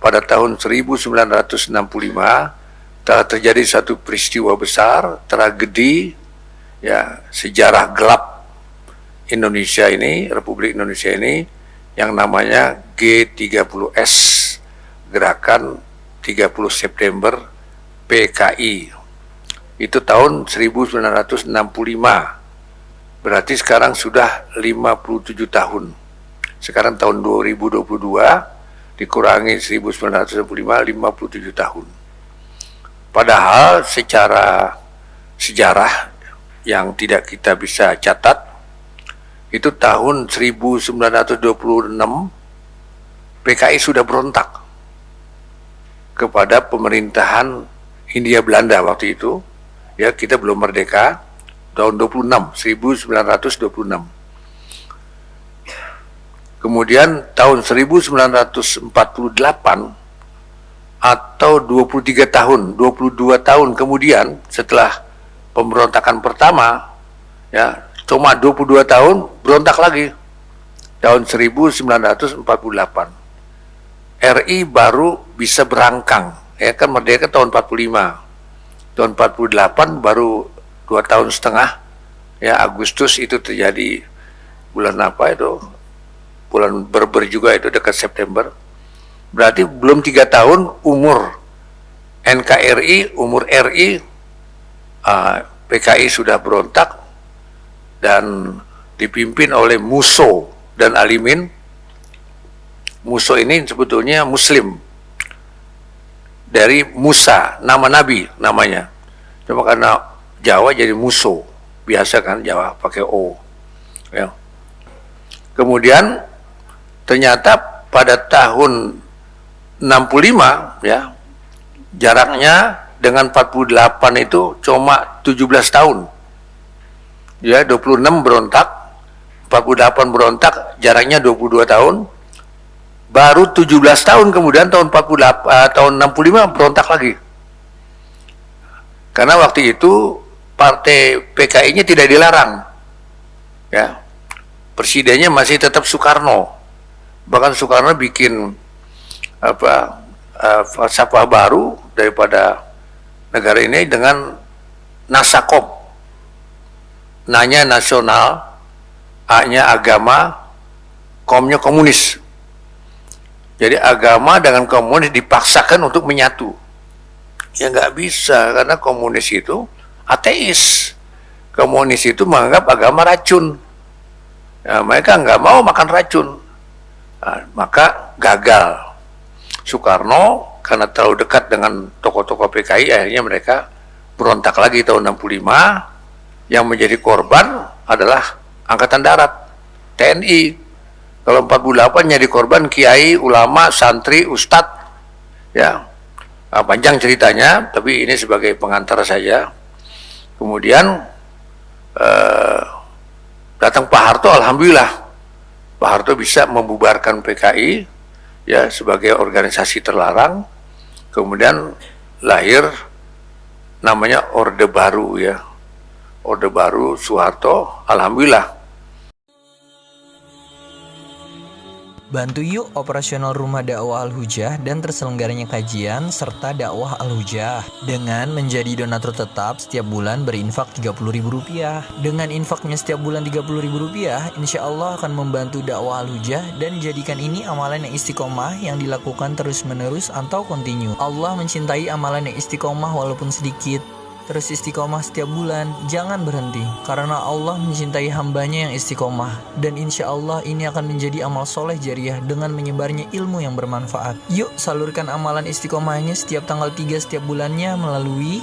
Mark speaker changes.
Speaker 1: pada tahun 1965 telah terjadi satu peristiwa besar, tragedi, ya, sejarah gelap Indonesia ini, Republik Indonesia ini, yang namanya G30S, Gerakan 30 September PKI. Itu tahun 1965. Berarti sekarang sudah 57 tahun. Sekarang tahun 2022 dikurangi 1965, 57 tahun. Padahal secara sejarah yang tidak kita bisa catat, itu tahun 1926 PKI sudah berontak kepada pemerintahan Hindia Belanda waktu itu. Ya, kita belum merdeka, tahun 1926. Kemudian tahun 1948 atau 23 tahun, 22 tahun kemudian setelah pemberontakan pertama, ya, cuma 22 tahun berontak lagi. Tahun 1948 RI baru bisa berangkang, ya kan, merdeka tahun 45. Tahun 48 baru 2 tahun setengah, ya, Agustus itu terjadi, bulan apa itu, bulan Berber juga itu, dekat September. Berarti belum 3 tahun umur NKRI, umur RI, PKI sudah berontak dan dipimpin oleh Musso dan Alimin. Musso ini sebetulnya Muslim, dari Musa, nama Nabi namanya. Cuma karena Jawa jadi Musso, biasa kan Jawa pakai O. Ya. Kemudian ternyata pada tahun 65, ya, jaraknya dengan 48 itu cuma 17 tahun. Ya, 26 berontak, 48 berontak, jaraknya 22 tahun. Baru 17 tahun kemudian tahun 65 berontak lagi. Karena waktu itu partai PKI-nya tidak dilarang. Ya. Presidennya masih tetap Soekarno. Bahkan Soekarno bikin falsafah baru daripada negara ini dengan Nasakom. Nanya nasional, A-nya agama, Kom-nya komunis. Jadi agama dengan komunis dipaksakan untuk menyatu. Ya nggak bisa, karena komunis itu ateis. Komunis itu menganggap agama racun. Ya, mereka nggak mau makan racun. Nah, maka gagal. Soekarno karena terlalu dekat dengan tokoh-tokoh PKI, akhirnya mereka berontak lagi tahun 65. Yang menjadi korban adalah Angkatan Darat, TNI. Kalau 48 jadi korban kiai, ulama, santri, ustadz, ya. Panjang ceritanya, tapi ini sebagai pengantar saja. Kemudian datang Pak Harto, alhamdulillah Pak Harto bisa membubarkan PKI, ya, sebagai organisasi terlarang. Kemudian lahir namanya Orde Baru, ya, Orde Baru Soeharto, alhamdulillah.
Speaker 2: Bantu yuk operasional Rumah Dakwah Al-Hujah dan terselenggaranya kajian serta dakwah Al-Hujah dengan menjadi donatur tetap setiap bulan berinfak Rp30.000. Dengan infaknya setiap bulan Rp30.000, insya Allah akan membantu dakwah Al-Hujah dan jadikan ini amalan yang istiqomah yang dilakukan terus-menerus atau kontinu. Allah mencintai amalan yang istiqomah walaupun sedikit. Terus istiqomah setiap bulan, jangan berhenti, karena Allah mencintai hambanya yang istiqomah. Dan insya Allah ini akan menjadi amal soleh jariah dengan menyebarnya ilmu yang bermanfaat. Yuk salurkan amalan istiqomahnya setiap tanggal 3 setiap bulannya melalui